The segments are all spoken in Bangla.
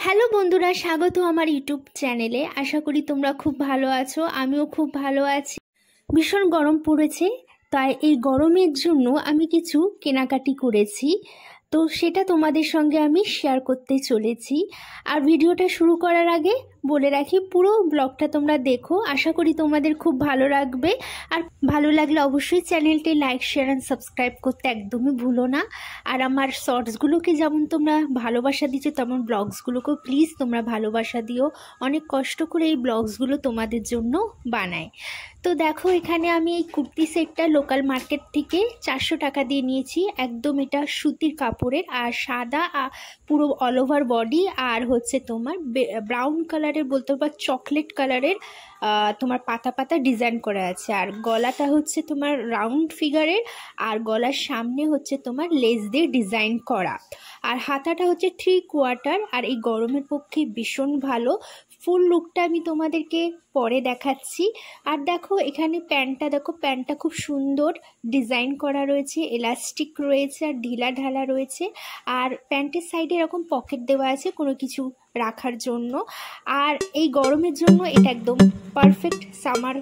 হ্যালো বন্ধুরা, স্বাগত আমার ইউটিউব চ্যানেলে। আশা করি তোমরা খুব ভালো আছো, আমিও খুব ভালো আছি। ভীষণ গরম পড়েছে, তাই এই গরমের জন্য আমি কিছু কেনাকাটি করেছি, তো সেটা তোমাদের সঙ্গে আমি শেয়ার করতে চলেছি। আর ভিডিওটা শুরু করার আগে বলে রাখি, পুরো ব্লগটা তোমরা দেখো, আশা করি তোমাদের খুব ভালো লাগবে। আর ভালো লাগলে অবশ্যই চ্যানেলটি লাইক, শেয়ার অ্যান্ড সাবস্ক্রাইব করতে একদমই ভুলো না। আর আমার শর্টসগুলোকে যেমন তোমরা ভালোবাসা দিচ্ছ, তেমন ব্লগসগুলোকেও প্লিজ তোমরা ভালোবাসা দিও। অনেক কষ্ট করে এই ব্লগসগুলো তোমাদের জন্য বানাই। তো দেখো, এখানে আমি এই কুর্তি সেটটা লোকাল মার্কেট থেকে 400 টাকা দিয়ে নিয়েছি। একদম এটা সুতির কাপড়ের, আর সাদা পুরো অল ওভার বডি, আর হচ্ছে তোমার ব্রাউন কালারের, বলতে পারো চকলেট কালারের তোমার পাতা পাতা ডিজাইন করা আছে। আর গলাটা হচ্ছে তোমার রাউন্ড ফিগারের, আর গলার সামনে হচ্ছে তোমার লেস দিয়ে ডিজাইন করা। আর হাতাটা হচ্ছে 3/4। আর এই গরমের পক্ষে ভীষণ ভালো। ফুল লুকটা আমি তোমাদেরকে পরে দেখাচ্ছি। আর দেখো এখানে প্যান্টটা দেখো, প্যান্টটা খুব সুন্দর ডিজাইন করা রয়েছে, এলাস্টিক রয়েছে আর ঢিলা ঢালা রয়েছে। আর প্যান্টের সাইডে এরকম পকেট দেওয়া আছে কোনো কিছু রাখার জন্য। আর এই গরমের জন্য এটা একদম পারফেক্ট সামার।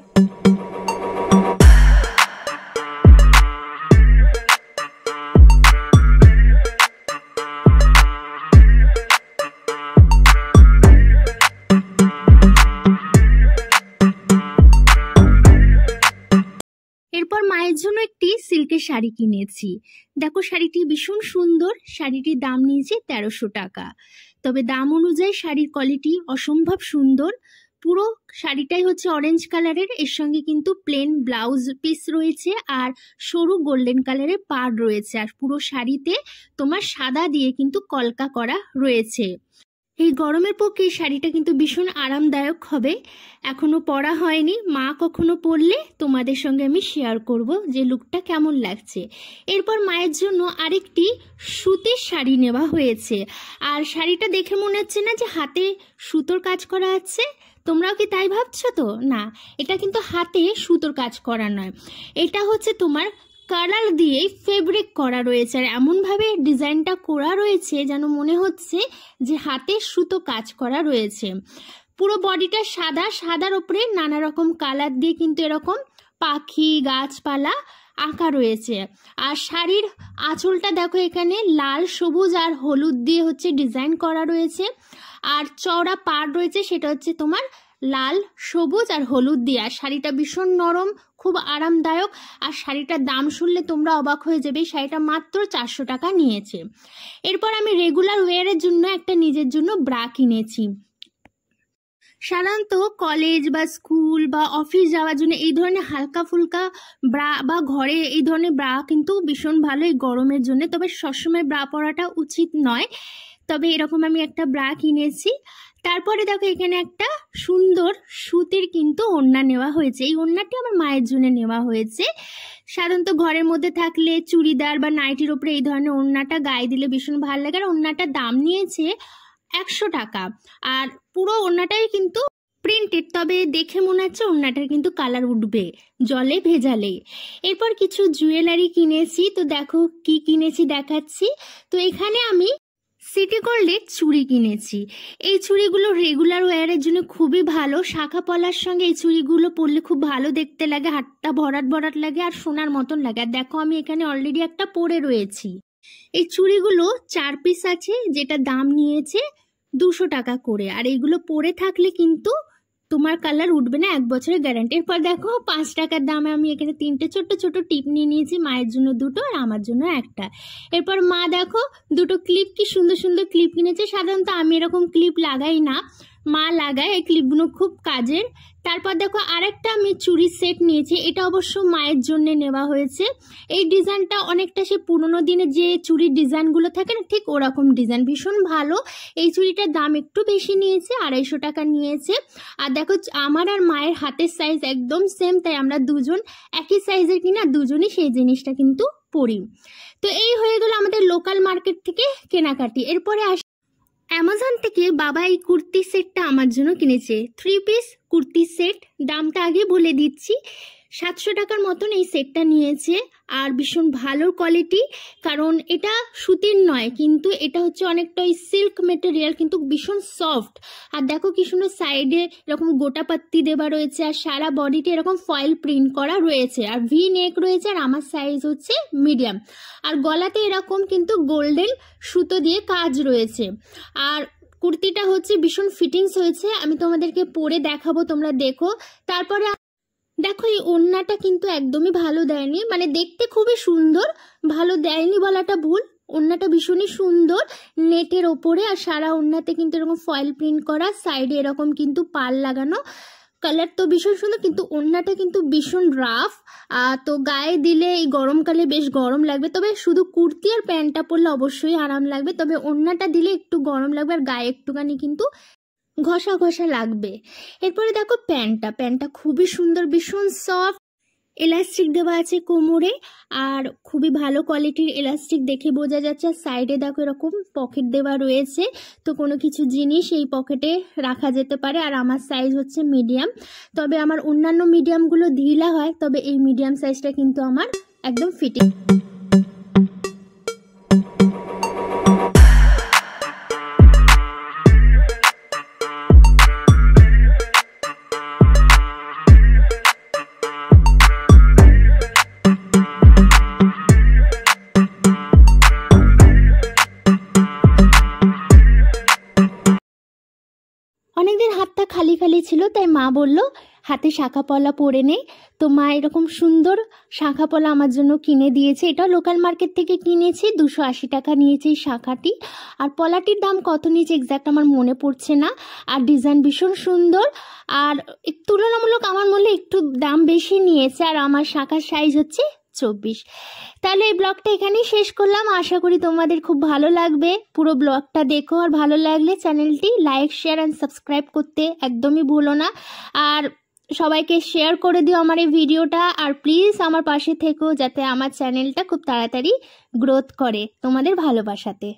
এরপর মায়ের জন্য একটি সিল্কের শাড়ি কিনেছি। দেখো শাড়িটি ভীষণ সুন্দর। শাড়িটির দাম নিয়েছে 1300 টাকা। তবে দাম অনুযায়ী শাড়ির কোয়ালিটি অসম্ভব সুন্দর। পুরো শাড়িটাই হচ্ছে অরেঞ্জ কালারের, এর সঙ্গে কিন্তু প্লেন ব্লাউজ পিস রয়েছে আর সরু গোল্ডেন কালারের পাড় রয়েছে। আর পুরো শাড়িতে তোমার সাদা দিয়ে কিন্তু কলকা করা রয়েছে। এই গরমের পক্ষে এই শাড়িটা কিন্তু ভীষণ আরামদায়ক হবে। এখনো পরা হয়নি, মা কখনো পরলে তোমাদের সঙ্গে আমি শেয়ার করব যে লুকটা কেমন লাগছে। এরপর মায়ের জন্য আরেকটি সুতির শাড়ি নেওয়া হয়েছে। আর শাড়িটা দেখে মনে হচ্ছে না যে হাতে সুতোর কাজ করা আছে? তোমরাও কি তাই ভাবছো? তো না, এটা কিন্তু হাতে সুতোর কাজ করা নয়, এটা হচ্ছে তোমার কালার দিয়ে ফেব্রিক করা রয়েছে। আর এমনভাবে ডিজাইনটা করা রয়েছে যেন মনে হচ্ছে যে হাতে সুতো কাজ করা রয়েছে। পুরো বডিটা সাদা, সাদার উপরে নানা রকম কালার দিয়ে কিন্তু এরকম পাখি গাছপালা আঁকা রয়েছে। আর শাড়ির আঁচলটা দেখো, এখানে লাল, সবুজ আর হলুদ দিয়ে হচ্ছে ডিজাইন করা রয়েছে। আর চওড়া পাড় রয়েছে, সেটা হচ্ছে তোমার লাল, সবুজ আর হলুদ দিয়ে। আর শাড়িটা ভীষণ নরম, খুব আরামদায়ক। আর শাড়িটার দাম শুনলে তোমরা অবাক হয়ে যাবে, শাড়িটা মাত্র 400 টাকা নিয়েছে। এরপর আমি রেগুলার ওয়ারের জন্য একটা নিজের জন্য ব্রা কিনেছি। সাধারণত কলেজ বা স্কুল বা অফিস যাওয়ার জন্য এই ধরনের হালকা ফুলকা ব্রা, বা ঘরে এই ধরনের ব্রা কিন্তু ভীষণ ভালো এই গরমের জন্য। তবে সবসময় ব্রা পরাটা উচিত নয়। তবে এরকম আমি একটা ব্রা কিনেছি। তারপরে দেখো এখানে একটা সুন্দর সুতির কিন্তু ওড়না নেওয়া হয়েছে। এই ওড়নাটি আমার মায়ের জন্য নেওয়া হয়েছে। সাধারণত ঘরের মধ্যে থাকলে চুড়িদার বা নাইটির ওপরে এই ধরনের ওড়নাটা গায়ে দিলে ভীষণ ভালো লাগে। আর ওড়নাটার দাম নিয়েছে 100 টাকা। আর পুরো ওড়নাটাই কিন্তু প্রিন্টেড, তবে দেখে মনে হচ্ছে ওড়নাটার কিন্তু কালার উঠবে জলে ভেজালে। এরপর কিছু জুয়েলারি কিনেছি, তো দেখো কি কিনেছি দেখাচ্ছি। তো এখানে আমি সিটি গোল্ডের চুড়ি কিনেছি। এই চুড়িগুলো রেগুলার ওয়ারের জন্য খুবই ভালো। শাখা পলার সঙ্গে এই চুড়িগুলো পরলে খুব ভালো দেখতে লাগে, হাতটা ভরাট ভরাট লাগে আর সোনার মতন লাগে। আর দেখো আমি এখানে অলরেডি একটা পরে রয়েছি। এই চুড়িগুলো 4 পিস আছে, যেটা দাম নিয়েছে 200 টাকা করে। আর এইগুলো পরে থাকলে কিন্তু তোমার কালার উঠবে না, 1 বছরের গ্যারান্টি। এরপর দেখো 5 টাকার দামে আমি এখানে 3টে ছোট ছোট টিপ নিয়ে নিয়েছি, মায়ের জন্য 2টো আর আমার জন্য একটা। এরপর মা দেখো 2টো ক্লিপ, কি সুন্দর সুন্দর ক্লিপ কিনেছে। সাধারণত আমি এরকম ক্লিপ লাগাই না, মা লাগায়। এই ক্লিপগুলো খুব কাজের। তারপর দেখো আরেকটা আমি চুড়ির সেট নিয়েছি, এটা অবশ্য মায়ের জন্য নেওয়া হয়েছে। এই ডিজাইনটা অনেকটা সে পুরোনো দিনে যে চুড়ির ডিজাইনগুলো থাকে না, ঠিক ওরকম ডিজাইন, ভীষণ ভালো। এই চুড়িটার দাম একটু বেশি নিয়েছে, 250 টাকা নিয়েছে। আর দেখো আমার আর মায়ের হাতের সাইজ একদম সেম, তাই আমরা দুজন একই সাইজের কিনা দুজনই সেই জিনিসটা কিন্তু পরি। তো এই হয়ে গেল আমাদের লোকাল মার্কেট থেকে কেনাকাটি। এরপরে অ্যামাজন থেকে বাবা এই কুর্তি সেটটা আমার জন্য কিনেছে। 3 পিস কুর্তি সেট। দামটা আগে বলে দিচ্ছি, 700 টাকার মতন এই সেটটা নিয়েছে। আর ভীষণ ভালো কোয়ালিটি, কারণ এটা সুতির নয়, কিন্তু এটা হচ্ছে অনেকটা ওই সিল্ক মেটেরিয়াল, কিন্তু ভীষণ সফট। আর দেখো কি সুন্দর সাইডে এরকম গোটা পাত্তি দেওয়া রয়েছে, আর সারা বডিতে এরকম ফয়েল প্রিন্ট করা রয়েছে, আর ভি নেক রয়েছে, আর আমার সাইজ হচ্ছে মিডিয়াম। আর গলাতে এরকম কিন্তু গোল্ডেন সুতো দিয়ে কাজ রয়েছে। আর কুর্তিটা হচ্ছে ভীষণ ফিটিংস হয়েছে, আমি তোমাদেরকে পরে দেখাবো, তোমরা দেখো। তারপরে দেখো এই ওড়নাটা কিন্তু একদমই ভালো দেয়নি, মানে দেখতে খুবই সুন্দর, ভালো দেয়নি বলাটা ভুল। ওড়নাটা ভীষণই সুন্দর, নেটের ওপরে, আর সারা ওড়নাতে কিন্তু এরকম ফয়েল প্রিন্ট করা, সাইডে এরকম কিন্তু পাল লাগানো। কালার তো ভীষণ সুন্দর, কিন্তু ওড়নাটা কিন্তু ভীষণ রাফ। তো গায়ে দিলে এই গরমকালে বেশ গরম লাগবে, তবে শুধু কুর্তি আর প্যান্টটা পরলে অবশ্যই আরাম লাগবে, তবে ওড়নাটা দিলে একটু গরম লাগবে, আর গায়ে একটুখানি কিন্তু ঘষা ঘষা লাগবে। এরপরে দেখো প্যান্টটা খুবই সুন্দর, ভীষণ সফট, এলাস্টিক দেওয়া আছে কোমরে, আর খুবই ভালো কোয়ালিটির এলাস্টিক দেখে বোঝা যাচ্ছে। সাইডে দেখো এরকম পকেট দেওয়া রয়েছে, তো কোনো কিছু জিনিস এই পকেটে রাখা যেতে পারে। আর আমার সাইজ হচ্ছে মিডিয়াম, তবে আমার অন্যান্য মিডিয়ামগুলো ঢিলা হয়, তবে এই মিডিয়াম সাইজটা কিন্তু আমার একদম ফিটিং। অনেকদিন হাতটা খালি খালি ছিল, তাই মা বলল হাতে শাঁখা পলা পরে নে। তো মা এরকম সুন্দর শাঁখা পলা আমার জন্য কিনে দিয়েছে। এটা লোকাল মার্কেট থেকে কিনেছি, 280 টাকা নিয়েছে এই শাঁখাটি। আর পলাটির দাম কত নিয়েছে এক্স্যাক্ট আমার মনে পড়ছে না। আর ডিজাইন ভীষণ সুন্দর, আর তুলনামূলক আমার মনে একটু দাম বেশি নিয়েছে। আর আমার শাঁখার সাইজ হচ্ছে 24। তাহলে এই ব্লগটা এখানেই শেষ করলাম, আশা করি তোমাদের খুব ভালো লাগবে। পুরো ব্লগটা দেখো, আর ভালো লাগলে চ্যানেলটি লাইক, শেয়ার অ্যান্ড সাবস্ক্রাইব করতে একদমই ভুলো না। আর সবাইকে শেয়ার করে দিও আমার এই ভিডিওটা, আর প্লিজ আমার পাশে থেকো, যাতে আমার চ্যানেলটা খুব তাড়াতাড়ি গ্রোথ করে তোমাদের ভালোবাসাতে।